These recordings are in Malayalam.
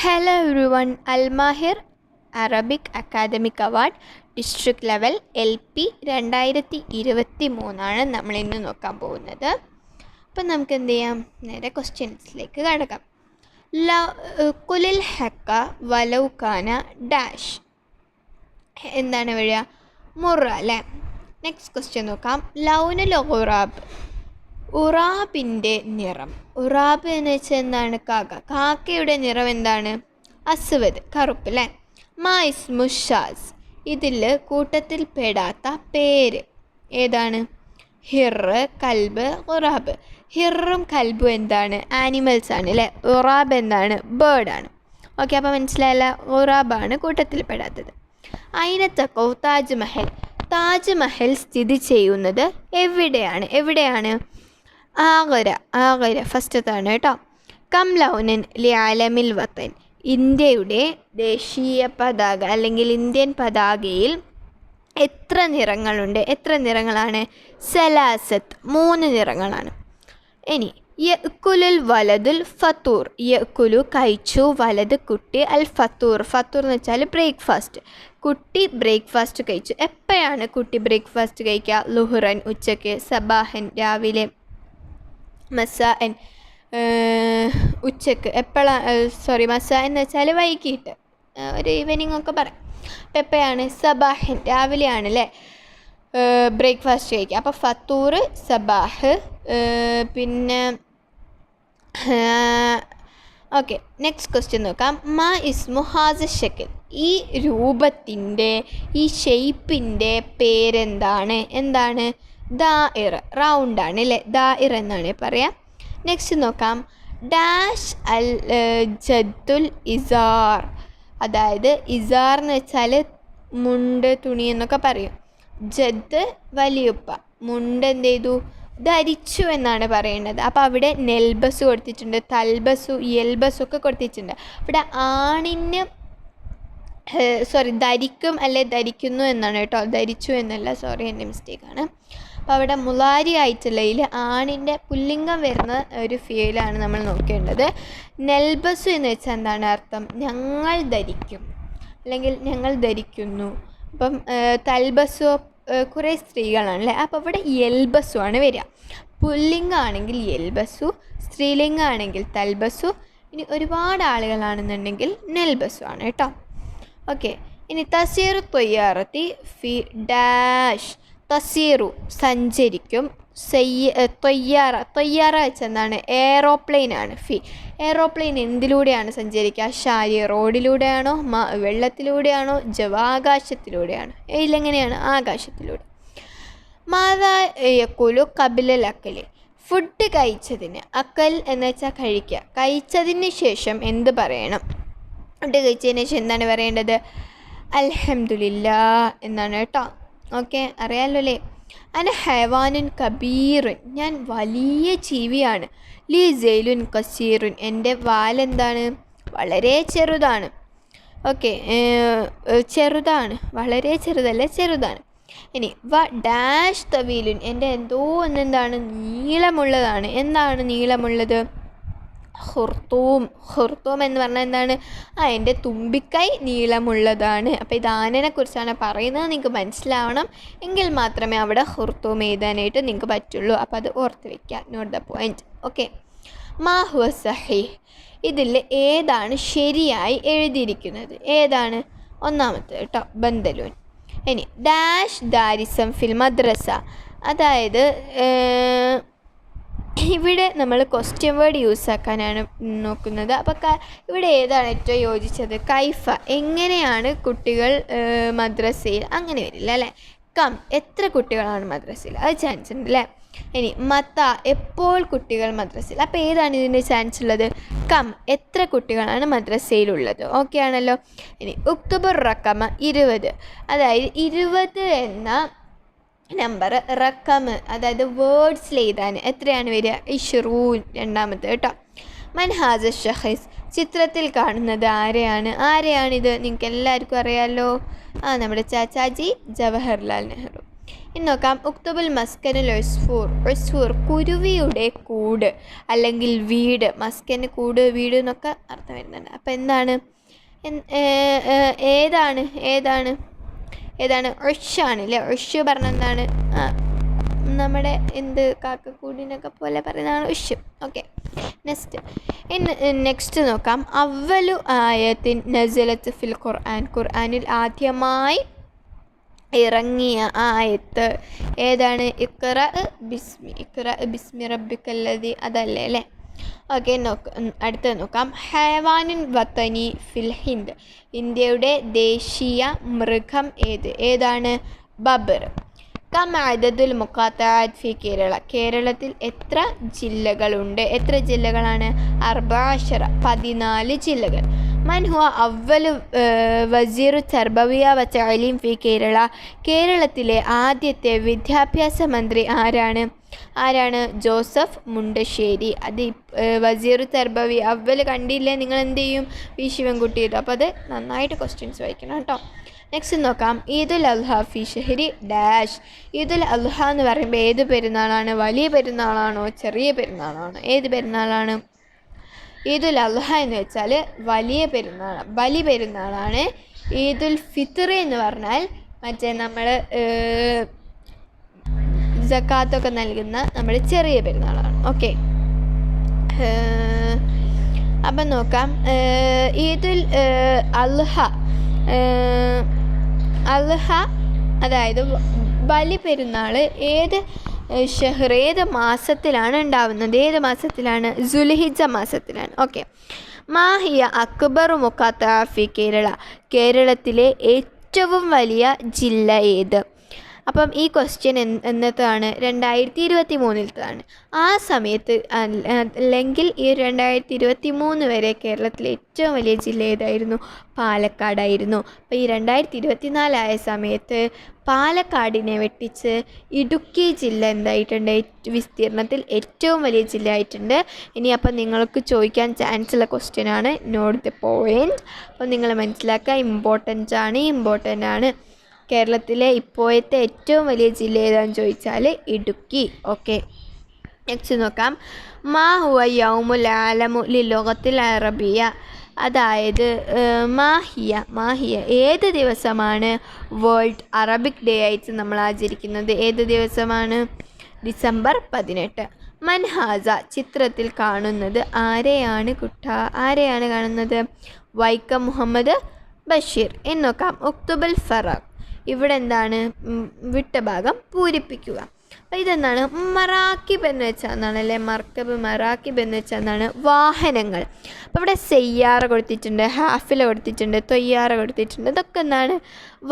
Hello everyone. Almahir Arabic academic award district level LP 2023 നമ്മളിന്ന് നോക്കാൻ പോകുന്നത്. അപ്പം നമുക്ക് എന്ത് ചെയ്യാം, നേരെ ക്വസ്റ്റ്യൻസിലേക്ക് കടക്കാം. കുലിൽ ഹക്ക വലൗക്കാന ഡാഷ് എന്താണ് വരിക? മുറ അല്ലേ. നെക്സ്റ്റ് ക്വസ്റ്റ്യൻ നോക്കാം. ലൗനുൽ ഉറാബ്, ഉറാബിൻ്റെ നിറം. ഉറാബ് എന്ന് വെച്ചാൽ എന്താണ്? കാക്ക. കാക്കയുടെ നിറം എന്താണ്? അസ്വദ്, കറുപ്പ് അല്ലേ. മാ ഇസ്മു ഷാസ്, ഇതിൽ കൂട്ടത്തിൽ പെടാത്ത പേര് ഏതാണ്? ഹിർ, കൽബ്, ഉറാബ്. ഹിറും കൽബും എന്താണ്? ആനിമൽസ് ആണ് അല്ലേ. ഉറാബ് എന്താണ്? ബേർഡാണ്. ഓക്കെ, അപ്പോൾ മനസ്സിലായല്ല, ഉറാബാണ് കൂട്ടത്തിൽ പെടാത്തത്. അയിനത്തക്കോ താജ്മഹൽ, താജ്മഹൽ സ്ഥിതി ചെയ്യുന്നത് എവിടെയാണ്? ആഗ്ര, ഫസ്റ്റത്താണ് കേട്ടോ. കം ലൗനൻ ലിഅലമിൽ വത്തൻ, ഇന്ത്യയുടെ ദേശീയ പതാക അല്ലെങ്കിൽ ഇന്ത്യൻ പതാകയിൽ എത്ര നിറങ്ങളുണ്ട്? എത്ര നിറങ്ങളാണ്? സലാസത്ത്, 3 നിറങ്ങളാണ്. ഇനി യഅ്കുലുൽ വലതുൽ ഫത്തൂർ, യഅ്കുലു കഴിച്ചു, വലത് കുട്ടി, അൽ ഫത്തൂർ, ഫത്തൂർ എന്ന് വെച്ചാൽ ബ്രേക്ക്ഫാസ്റ്റ്. കുട്ടി ബ്രേക്ക്ഫാസ്റ്റ് കഴിച്ചു. എപ്പോഴാണ് കുട്ടി ബ്രേക്ക്ഫാസ്റ്റ് കഴിക്കുക? ലുഹ്റൻ ഉച്ചയ്ക്ക്, സബാഹൻ രാവിലെ, മസാൻ ഉച്ചക്ക്. മസാ എന്ന് വെച്ചാൽ വൈകിട്ട്, ഒരു ഈവനിങ് ഒക്കെ പറയാം. അപ്പം എപ്പോഴാണ്? സബാഹൻ രാവിലെയാണ് അല്ലേ ബ്രേക്ക്ഫാസ്റ്റ് കഴിക്കുക. അപ്പോൾ ഫത്തൂർ, സബാഹ്. പിന്നെ ഓക്കെ, നെക്സ്റ്റ് ക്വസ്റ്റ്യൻ നോക്കാം. മാ ഇസ്മു ഹാസ ഷക്കിൽ, ഈ രൂപത്തിൻ്റെ, ഈ ഷെയ്പ്പിൻ്റെ എന്താണ്? ദാഇർ, റൗണ്ടാണ് അല്ലേ. ദാഇർ എന്നാണ് പറയാം. നെക്സ്റ്റ് നോക്കാം. ഡാഷ് അൽ ജദ്ദുൽ ഇസാർ, അതായത് ഇസാർ എന്ന് വെച്ചാൽ മുണ്ട്, തുണി എന്നൊക്കെ പറയും. ജദ് വലിയുപ്പ, മുണ്ട് എന്ത് ചെയ്തു? ധരിച്ചു എന്നാണ് പറയേണ്ടത്. അപ്പോൾ അവിടെ നെൽബസ് കൊടുത്തിട്ടുണ്ട്, തൽബസു, യൽബസു ഒക്കെ കൊടുത്തിട്ടുണ്ട്. ഇവിടെ ആണിന് ധരിക്കും അല്ലെ ധരിക്കുന്നു എന്നാണ് കേട്ടോ, ധരിച്ചു എന്നല്ല, എൻ്റെ മിസ്റ്റേക്കാണ്. അപ്പോൾ അവിടെ മുലാരി ആയിട്ടുള്ളതിൽ ആണിൻ്റെ പുല്ലിംഗം വരുന്ന ഒരു ഫീലാണ് നമ്മൾ നോക്കേണ്ടത്. നെൽബസു എന്ന് വെച്ചാൽ എന്താണ് അർത്ഥം? ഞങ്ങൾ ധരിക്കും അല്ലെങ്കിൽ ഞങ്ങൾ ധരിക്കുന്നു. അപ്പം തൽബസു കുറേ സ്ത്രീകളാണല്ലേ. അപ്പോൾ ഇവിടെ യൽബസു ആണ് വരിക. പുല്ലിംഗമാണെങ്കിൽ യൽബസു, സ്ത്രീലിംഗമാണെങ്കിൽ തൽബസു, ഇനി ഒരുപാട് ആളുകളാണെന്നുണ്ടെങ്കിൽ നെൽബസു ആണ് കേട്ടോ. ഓക്കെ, ഇനി തസീറു ത്വയ്യാറത്തി ഫി ഡാഷ്, തസീറു സഞ്ചരിക്കും, ത്വയ്യാറ വെച്ചെന്താണ്? എയറോപ്ലെയിനാണ്. എയറോപ്ലെയിൻ എന്തിലൂടെയാണ് സഞ്ചരിക്കുക? ഷാരി, റോഡിലൂടെയാണോ? വെള്ളത്തിലൂടെയാണോ? ആകാശത്തിലൂടെയാണോ? ഇതിലെങ്ങനെയാണ്? ആകാശത്തിലൂടെ. മാതാ യഖുലു ഖബ്ലൽ അക്കലി, ഫുഡ് കഴിച്ചതിന്, അക്കൽ എന്ന് വെച്ചാൽ കഴിക്കുക, കഴിച്ചതിന് ശേഷം എന്ത് പറയണം? ഫുഡ് കഴിച്ചതിന് ശേഷം എന്താണ് പറയേണ്ടത്? അൽഹംദുലില്ലാ എന്നാണ് കേട്ടോ. ഓക്കെ, അറിയാമല്ലോ അല്ലേ. അന ഹൈവാനുൻ കബീറുൻ, ഞാൻ വലിയ ജീവിയാണ്. ലീ ജെയിലുൻ കസീറുൻ, എൻ്റെ വാലെന്താണ്? വളരെ ചെറുതാണ്. ഓക്കെ, ചെറുതാണ്, വളരെ ചെറുതല്ല, ചെറുതാണ്. ഇനി വ ഡാഷ് തവീലുൻ, എൻ്റെ എന്തോ ഒന്നെന്താണ്? നീളമുള്ളതാണ്. എന്താണ് നീളമുള്ളത്? ഹുർത്തൂം, ഹുർത്തൂം എന്ന് പറഞ്ഞാൽ എന്താണ്? എൻ്റെ തുമ്പിക്കൈ നീളമുള്ളതാണ്. അപ്പോൾ ഇത് ആനനെ കുറിച്ചാണ് പറയുന്നത്, നിങ്ങൾക്ക് മനസ്സിലാവണം. എങ്കിൽ മാത്രമേ അവിടെ ഹുർത്തൂം എഴുതാനായിട്ട് നിങ്ങൾക്ക് പറ്റുള്ളൂ. അപ്പോൾ അത് ഓർത്ത് വയ്ക്കുക, നോട്ട് ദ പോയിന്റ്. ഓക്കെ, മാ ഹുവ സഹീഹ്, ഇതിൽ ഏതാണ് ശരിയായി എഴുതിയിരിക്കുന്നത്? ഏതാണ്? ഒന്നാമത്തെ കേട്ടോ, ബന്ദലൂൻ. ഇനി ഡാഷ് ദാരിസം ഫിൽ മദ്രസ, അതായത് ഇവിടെ നമ്മൾ ക്വസ്റ്റ്യൻ വേർഡ് യൂസ് ആക്കാനാണ് നോക്കുന്നത്. അപ്പോൾ ഇവിടെ ഏതാണ് ഏറ്റവും യോജിച്ചത്? കൈഫ, എങ്ങനെയാണ് കുട്ടികൾ മദ്രസയിൽ, അങ്ങനെ വരില്ല അല്ലേ. കം, എത്ര കുട്ടികളാണ് മദ്രസയിൽ, അത് ചാൻസ് ഉണ്ട് അല്ലേ. ഇനി മത്ത, എപ്പോൾ കുട്ടികൾ മദ്രസയിൽ, അപ്പോൾ ഏതാണ് ഇതിൻ്റെ ചാൻസ് ഉള്ളത്? കം, എത്ര കുട്ടികളാണ് മദ്രസയിലുള്ളത്. ഓക്കെ ആണല്ലോ. ഇനി ഉക്തുബുർ റക്കമ 20, അതായത് 20 എന്ന നമ്പർ റക്കം, അതായത് വേർഡ്സിൽ എഴുതാൻ എത്രയാണ് വരിക? ഇഷ്റൂൻ, രണ്ടാമത്തെ കേട്ടോ. മൻഹാസ ഷഹീസ്, ചിത്രത്തിൽ കാണുന്നത് ആരെയാണിത്? നിങ്ങൾക്ക് എല്ലാവർക്കും അറിയാമല്ലോ, നമ്മുടെ ചാച്ചാജി ജവഹർലാൽ നെഹ്റു. ഇനി നോക്കാം ഉക്തുബുൽ മസ്കനുൽ ഉസ്ഫൂർ. ഉസ്ഫൂർ കുരുവിയുടെ കൂട് അല്ലെങ്കിൽ വീട്. മസ്കന് കൂട്, വീട് എന്നൊക്കെ അർത്ഥം വരുന്നുണ്ട്. അപ്പോൾ എന്താണ് ഏതാണ് ഏതാണ് ഏതാണ് ഉഷാണ് അല്ലേ. ഉഷ് പറഞ്ഞ എന്താണ് നമ്മുടെ എന്ത് കാക്കക്കൂടിനൊക്കെ പോലെ പറയുന്നതാണ് ഉഷ്. ഓക്കെ, നെക്സ്റ്റ് നോക്കാം. അവലു ആയത്തിൻ നസലത്ത് ഫിൽ ഖുർആൻ. ഖുർആനിൽ ആദ്യമായി ഇറങ്ങിയ ആയത്ത് ഏതാണ്? ഇഖ്റ ബിസ്മി റബ്ബിക്കല്ലദി, അതല്ലേ അല്ലേ. ഓക്കെ, അടുത്തത് നോക്കാം. ഹയവാനുൻ വത്തനി ഫിൽ ഹിന്ദ്. ഇന്ത്യയുടെ ദേശീയ മൃഗം ഏതാണ്? ബബർ. കം അദദുൽ മുഖാത്തഅത്ത് ഫി കേരള. കേരളത്തിൽ എത്ര ജില്ലകളുണ്ട്? എത്ര ജില്ലകളാണ്? 14 ജില്ലകൾ. മൻ ഹുവ അവ്വലു വസീറു തർബവിയ വ തഅലീം ഫി കേരള. കേരളത്തിലെ ആദ്യത്തെ വിദ്യാഭ്യാസ മന്ത്രി ആരാണ്? ജോസഫ് മുണ്ടശ്ശേരി. അത് വസീറു തർബവി അവ്വൽ കണ്ടില്ലേ നിങ്ങൾ എന്ത് ചെയ്യും? വി ശിവൻകുട്ടി ചെയ്തു. അപ്പോൾ അത് നന്നായിട്ട് ക്വസ്റ്റ്യൻസ് വായിക്കണം കേട്ടോ. നെക്സ്റ്റ് നോക്കാം. ഈദുൽ അദ്ഹ ഫി ഷഹരി ഡാഷ്. ഈദുൽ അദ്ഹ എന്ന് പറയുമ്പോൾ ഏത് പെരുന്നാളാണ്? വലിയ പെരുന്നാളാണോ ചെറിയ പെരുന്നാളാണോ? ഏത് പെരുന്നാളാണ്? ഈദുൽ അദ്ഹ എന്ന് വെച്ചാൽ വലിയ പെരുന്നാൾ, ബലി പെരുന്നാളാണ്. ഈദുൽ ഫിത്ർ എന്ന് പറഞ്ഞാൽ മറ്റേ നമ്മൾ സക്കാത്തൊക്കെ നൽകുന്ന നമ്മുടെ ചെറിയ പെരുന്നാളാണ്. ഓക്കെ, അപ്പം നോക്കാം. ഈദുൽ അദ്ഹ അതായത് ബലി പെരുന്നാൾ ഏത് മാസത്തിലാണ് ഉണ്ടാവുന്നത്? ഏത് മാസത്തിലാണ്? ദുൽഹിജ്ജ മാസത്തിലാണ്. ഓക്കെ, മാഹിയ അക്ബറു മുഖാത്തഅ ഫി കേരള. കേരളത്തിലെ ഏറ്റവും വലിയ ജില്ല ഏത്? അപ്പം ഈ ക്വസ്റ്റ്യൻ എന്നതാണ്? 2023 ആ സമയത്ത് അല്ലെങ്കിൽ ഈ 2023 വരെ കേരളത്തിലെ ഏറ്റവും വലിയ ജില്ല ഏതായിരുന്നു? പാലക്കാടായിരുന്നു. അപ്പോൾ ഈ 2024 ആയ സമയത്ത് പാലക്കാടിനെ വെട്ടിച്ച് ഇടുക്കി ജില്ല എന്തായിട്ടുണ്ട്? വിസ്തീർണത്തിൽ ഏറ്റവും വലിയ ജില്ല ആയിട്ടുണ്ട്. ഇനി അപ്പം നിങ്ങൾക്ക് ചോദിക്കാൻ ചാൻസ് ഉള്ള ക്വസ്റ്റ്യനാണ്. Note the point. അപ്പോൾ നിങ്ങൾ മനസ്സിലാക്കുക, ഇമ്പോർട്ടൻ്റ് ആണ്. കേരളത്തിലെ ഇപ്പോഴത്തെ ഏറ്റവും വലിയ ജില്ല ഏതാണെന്ന് ചോദിച്ചാൽ ഇടുക്കി. ഓക്കെ, നെക്സ്റ്റ് നോക്കാം. മാ ഹുവ യൗമുൽ ആലമു ലിലുഗത്തിൽ അറബിയ. അതായത് മാഹിയ ഏത് ദിവസമാണ് വേൾഡ് അറബിക് ഡേ ആയിട്ട് നമ്മൾ ആചരിക്കുന്നത്? ഏത് ദിവസമാണ്? ഡിസംബർ 18. മൻഹാസ ചിത്രത്തിൽ കാണുന്നത് ആരെയാണ് കാണുന്നത്? വൈക്കം മുഹമ്മദ് ബഷീർ. എന്ന് നോക്കാം. ഉക്തുബൽ ഫറാഖ്. ഇവിടെ എന്താണ്? വിട്ട ഭാഗം പൂരിപ്പിക്കുക. അപ്പോൾ ഇതെന്താണ്? മറാക്കിബ് എന്ന് വെച്ചാൽ എന്താണ് അല്ലേ? മറാക്കിബ് എന്ന് വെച്ചാൽ എന്താണ്? വാഹനങ്ങൾ. അപ്പോൾ ഇവിടെ സെയ്യാറ കൊടുത്തിട്ടുണ്ട്, ഹാഫില കൊടുത്തിട്ടുണ്ട്, തൊയ്യാറ കൊടുത്തിട്ടുണ്ട്. ഇതൊക്കെ എന്താണ്?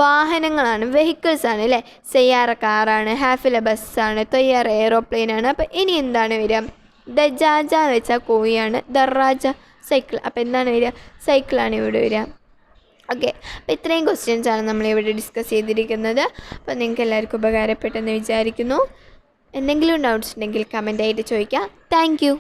വാഹനങ്ങളാണ്, വെഹിക്കിൾസാണ് അല്ലേ? സെയ്യാറ കാറാണ്, ഹാഫില ബസ്സാണ്, തൊയ്യാറ എയ്റോപ്ലെയിനാണ്. അപ്പോൾ ഇനി എന്താണ് വരിക? ദജാജ എന്ന് വെച്ചാൽ കോഴിയാണ്, ദറാജ സൈക്കിൾ. അപ്പോൾ എന്താണ് വരിക? സൈക്കിളാണ് ഇവിടെ വരിക. ഓക്കെ, അപ്പോൾ ഇത്രയും ക്വസ്റ്റ്യൻസാണ് നമ്മളിവിടെ ഡിസ്കസ് ചെയ്തിരിക്കുന്നത്. അപ്പോൾ നിങ്ങൾക്ക് എല്ലാവർക്കും ഉപകാരപ്പെട്ടെന്ന് വിചാരിക്കുന്നു. എന്തെങ്കിലും ഡൗട്ട്സ് ഉണ്ടെങ്കിൽ കമൻ്റായിട്ട് ചോദിക്കുക. Thank you.